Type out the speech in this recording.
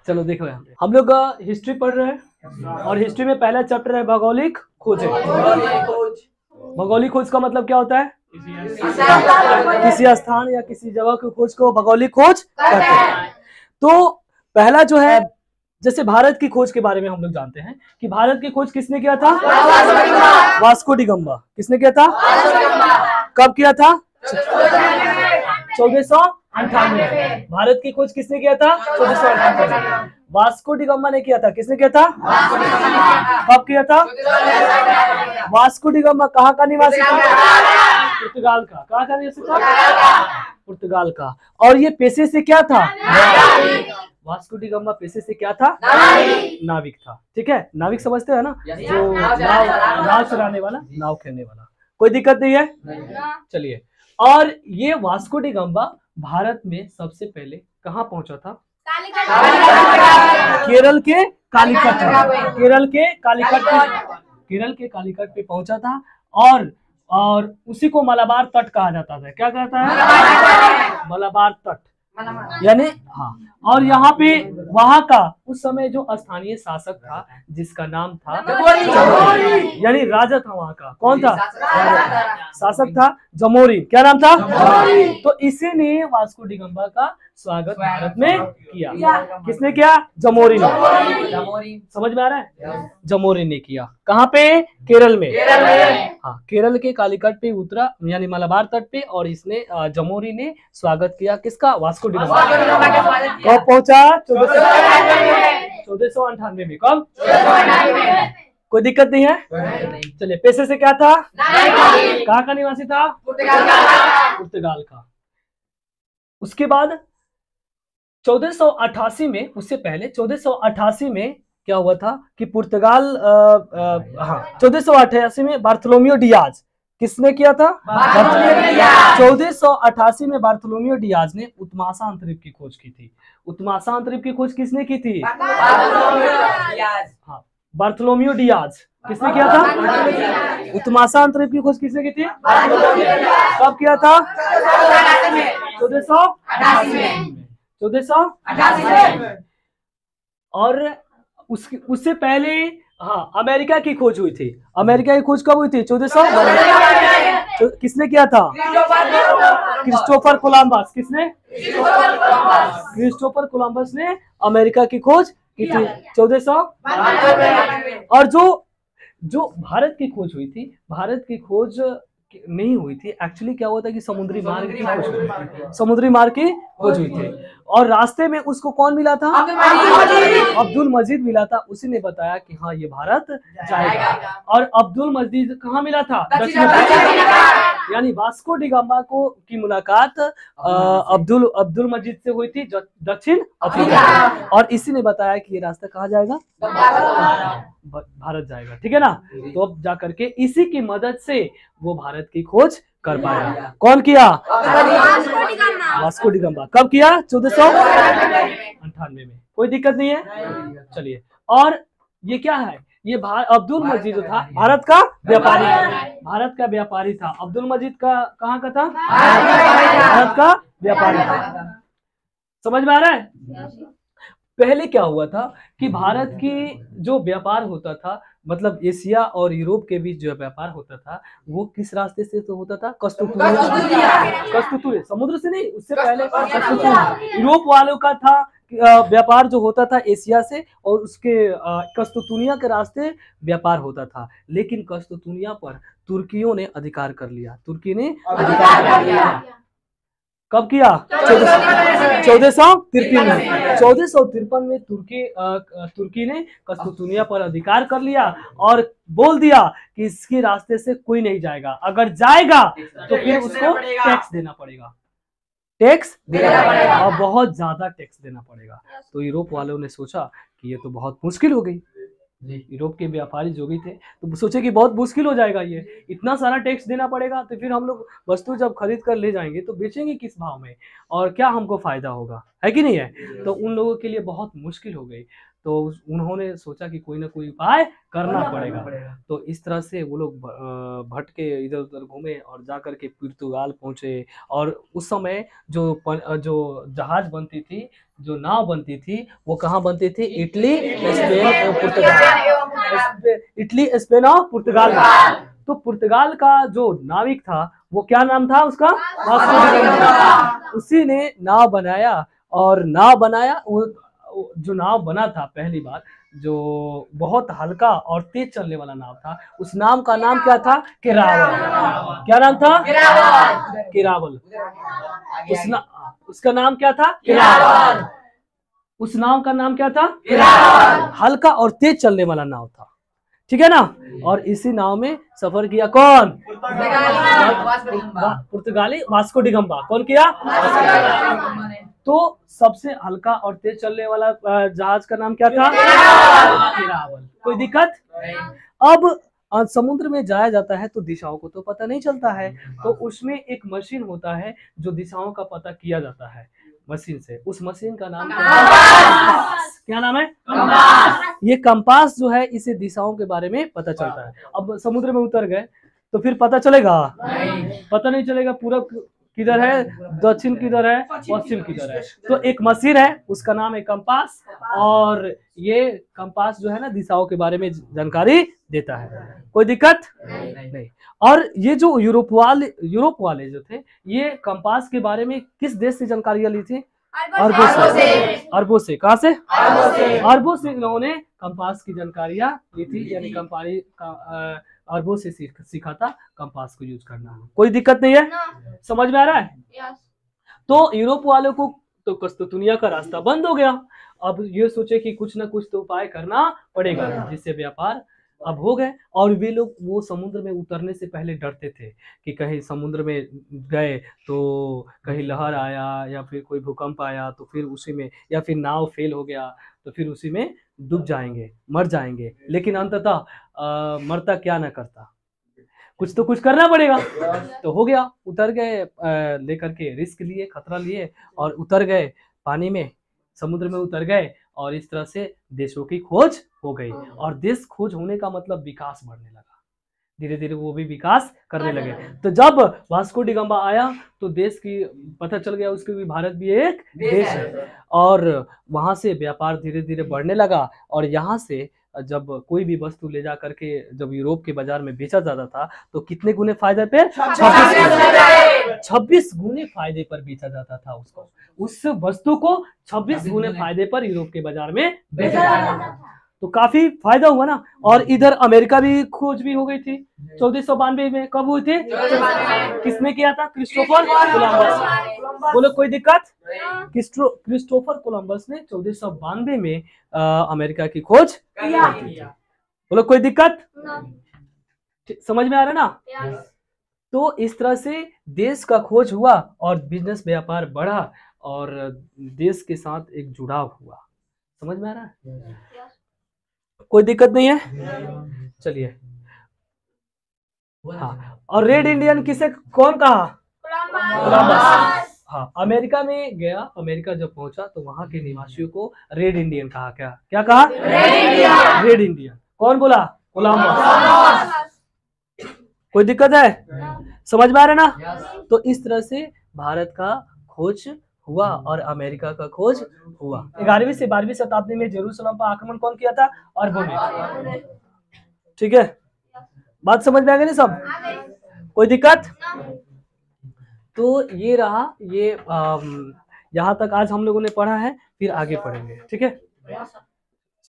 चलो देखो यहाँ पे हम लोग हिस्ट्री पढ़ रहे हैं और हिस्ट्री में पहला चैप्टर है भौगोलिक खोज है। भौगोलिक खोज का मतलब क्या होता है? किसी स्थान या किसी जगह की खोज को भौगोलिक खोज कहते हैं। तो पहला जो है, जैसे भारत की खोज के बारे में हम लोग जानते हैं कि भारत की खोज किसने किया था? Vasco D gamma. किसने किया था? कब किया था? 1498। भारत की खोज किसने किया था? 1498। वास्को डी गामा ने किया था। किसने किया था? कब किया था? वास्को डी गामा कहाँ का निवासी था? पुर्तगाल का। कहाँ का निवासी था? पुर्तगाल का। और ये पेशे से क्या था? वास्को डी गामा पेशे से क्या था? नाविक था। ठीक है, नाविक समझते हैं ना, जो नाव चलाने वाला, नाव खेलने वाला। कोई दिक्कत नहीं है? चलिए, और ये वास्को डी गामा भारत में सबसे पहले कहाँ पहुंचा था? केरल के कालीकट। केरल के कालीकट पे पहुंचा था। और उसी को मलाबार तट कहा जाता था। क्या कहता है? मलाबार तट, यानी हाँ। और यहाँ पे वहां का उस समय जो स्थानीय शासक था जिसका नाम था यानी राजा था वहां का। कौन था? शासक था जमोरी। क्या नाम था? तो इसी ने वास्को डी गामा का स्वागत भारत में किया। किसने किया? जमोरी ने। समझ में आ रहा है? जमोरी ने किया। कहाँ पे? केरल में। हाँ, केरल के कालीकट पे उतरा, यानी मलाबार तट पे, और इसने जमोरी ने स्वागत किया। किसका? Vasco D gamma. कब पहुंचा? 1498 में। कब? कोई दिक्कत नहीं है? चलिए, पेशे से क्या था? कहाँ का निवासी था? पुर्तगाल का। उसके बाद 1488 में, उससे पहले 1488 में क्या हुआ था कि पुर्तगाल 1488 में बार्थोलोमेओ डियाज। किसने किया था? 1488 में बार्थोलोमेओ डियाज ने उत्माशा अंतरिक्ष की खोज की थी। उत्माशा अंतरिक्ष की खोज किसने की थी? हाँ, बार्थोलोमेओ डियाज। किसने किया था? उत्माशा अंतरिक्ष की खोज किसने की थी? कब किया था? 1488। और उससे पहले हाँ, अमेरिका की खोज हुई थी। अमेरिका की खोज कब हुई थी? 1400। किसने किया था? Christopher Columbus. किसने? क्रिस्टोफर कोलंबस ने अमेरिका की खोज की थी 1400। और जो भारत की खोज हुई थी, भारत की खोज नहीं हुई थी। एक्चुअली क्या हुआ था कि समुद्री मार्ग की खोज हुई थी। समुद्री मार्ग की खोज हुई थी और रास्ते में उसको कौन मिला था? अब्दुल मजीद मिला था। उसी ने बताया कि हाँ, ये भारत जाएगा। और अब्दुल मजीद कहाँ मिला था? दक्षिण अफ्रीका। यानी वास्को डी गामा को की मुलाकात अब्दुल मजीद से हुई थी दक्षिण अफ्रीका। और इसी ने बताया कि ये रास्ता कहाँ जाएगा? भारत जाएगा। ठीक है ना? तो अब जाकर के इसी की मदद से वो भारत की खोज कर पाया। कौन किया? Vasco D gamma. कब किया? 1498 में। कोई दिक्कत नहीं है? चलिए, और ये क्या है? ये अब्दुल मजीद था भारत का व्यापारी। भारत का व्यापारी था। अब्दुल मजीद का कहाँ का था? भारत का व्यापारी था। समझ में आ रहा है? पहले क्या हुआ था कि भारत की जो व्यापार होता था, मतलब एशिया और यूरोप के बीच जो व्यापार होता था, वो किस रास्ते से तो होता था? कस्तूतुरे। समुद्र से नहीं, उससे पहले कस्तूतुरे। यूरोप वालों का था व्यापार जो होता था एशिया से, और उसके कस्तूतुनिया के रास्ते व्यापार होता था। लेकिन कस्तूतुनिया पर तुर्कियों ने अधिकार कर लिया। तुर्की ने अधिकार कर लिया। कब किया? 1453 में। 1453 में तुर्की ने कस्तूतुनिया पर अधिकार कर लिया और बोल दिया कि इसके रास्ते से कोई नहीं जाएगा। अगर जाएगा तो फिर उसको टैक्स देना पड़ेगा। और बहुत ज्यादा टैक्स देना पड़ेगा। तो यूरोप वालों ने सोचा कि ये तो बहुत मुश्किल हो गई। यूरोप के व्यापारी जो भी थे तो सोचे कि बहुत मुश्किल हो जाएगा, ये इतना सारा टैक्स देना पड़ेगा, तो फिर हम लोग वस्तु जब खरीद कर ले जाएंगे तो बेचेंगे किस भाव में, और क्या हमको फायदा होगा, है कि नहीं है? तो उन लोगों के लिए बहुत मुश्किल हो गई। तो उन्होंने सोचा कि कोई ना कोई उपाय करना पड़ेगा। तो इस तरह से वो लोग भटके, इधर उधर घूमे और जा करके पुर्तगाल पहुंचे। और उस समय जो जहाज बनती थी, जो नाव बनती थी, वो कहाँ बनती थी? इटली, स्पेन और पुर्तगाल। इटली, स्पेन और पुर्तगाल में। तो पुर्तगाल का जो नाविक था वो क्या नाम था उसका? Vasco D gamma. उसी ने नाव बनाया, और नाव बनाया जो नाव बना था पहली बार, जो बहुत हल्का और तेज चलने वाला नाव था, उस नाम का नाम क्या था? केरावल। क्या नाम था? केरावल। उसका नाम क्या था? केरावल। उस नाव का नाम क्या था? केरावल। हल्का और तेज चलने वाला नाव था, ठीक है ना। और इसी नाव में सफर किया कौन? पुर्तगाली वास्को डी गामा। कौन किया? तो सबसे हल्का और तेज चलने वाला जहाज का नाम क्या था? केरावल। कोई दिक्कत? अब समुद्र में जाया जाता है तो दिशाओं को तो पता नहीं चलता है, तो उसमें एक मशीन होता है जो दिशाओं का पता किया जाता है मशीन से। उस मशीन का नाम क्या नाम है? कंपास। ये कंपास जो है, इसे दिशाओं के बारे में पता चलता है। अब समुद्र में उतर गए तो फिर पता चलेगा? पता नहीं चलेगा पूरब किधर है, दक्षिण किधर है, पश्चिम किधर है। तो एक मशीन है, उसका नाम है कंपास, और ये कंपास जो है ना, दिशाओं के बारे में जानकारी देता है। कोई दिक्कत नहीं। और ये जो यूरोप वाले जो थे, ये कंपास के बारे में किस देश से जानकारियां ली थी? अरबों से। कहाँ से? अरबों से इन्होंने कंपास की जानकारियां ली थी, यानी अरबों से सीखा था कंपास को यूज करना। कोई दिक्कत नहीं है? समझ में आ रहा है? तो यूरोप वालों को तो कस्तूनिया का रास्ता बंद हो गया। अब ये सोचे कि कुछ ना कुछ तो उपाय करना पड़ेगा जिससे व्यापार अब हो गए। और वे लोग वो समुद्र में उतरने से पहले डरते थे कि कहीं समुद्र में गए तो कहीं लहर आया, या फिर कोई भूकंप आया तो फिर उसी में, या फिर नाव फेल हो गया तो फिर उसी में डूब जाएंगे, मर जाएंगे। लेकिन अंततः मरता क्या ना करता, कुछ तो कुछ करना पड़ेगा। तो हो गया, उतर गए, लेकर के रिस्क लिए, खतरा लिए और उतर गए पानी में, समुद्र में उतर गए। और इस तरह से देशों की खोज हो गई। और देश खोज होने का मतलब विकास बढ़ने लगा, धीरे धीरे वो भी विकास करने लगे। तो जब वास्को डी गामा आया तो देश की पता चल गया उसके भी भारत भी एक देश है, और वहां से व्यापार धीरे धीरे बढ़ने लगा। और यहाँ से जब कोई भी वस्तु ले जा करके जब यूरोप के बाजार में बेचा जाता था तो कितने गुने फायदे पे? 26 गुने फायदे पर बेचा जाता था उसको। उस वस्तु को 26 गुने फायदे पर यूरोप के बाजार में बेचा जाता था। तो काफी फायदा हुआ ना। और इधर अमेरिका भी खोज भी हो गई थी 1492 में। कब हुई थी? किसने किया था? Christopher Columbus. बोलो कोई दिक्कत? क्रिस्टोफर कोलंबस ने 1492 में अमेरिका की खोज की। बोलो कोई दिक्कत? समझ में आ रहा है ना? तो इस तरह से देश का खोज हुआ और बिजनेस व्यापार बढ़ा और देश के साथ एक जुड़ाव हुआ। समझ में आ रहा है? कोई दिक्कत नहीं है? चलिए। हाँ, और रेड इंडियन किसे कौन कहा? कोलंबस। हाँ, अमेरिका में गया। अमेरिका जब पहुंचा तो वहां के निवासियों को रेड इंडियन कहा। क्या कहा? Red Indian. कौन बोला? कोलंबस। कोई दिक्कत है? समझ में आ रहा है ना? तो इस तरह से भारत का खोज हुआ और अमेरिका का खोज हुआ। 11वीं से 12वीं शताब्दी में जेरूसलम पर आक्रमण कौन किया था? अरबों ने। ठीक है, बात समझ में आ गई ना सब? कोई दिक्कत? तो ये रहा, ये यहाँ तक आज हम लोगों ने पढ़ा है, फिर आगे पढ़ेंगे। ठीक है।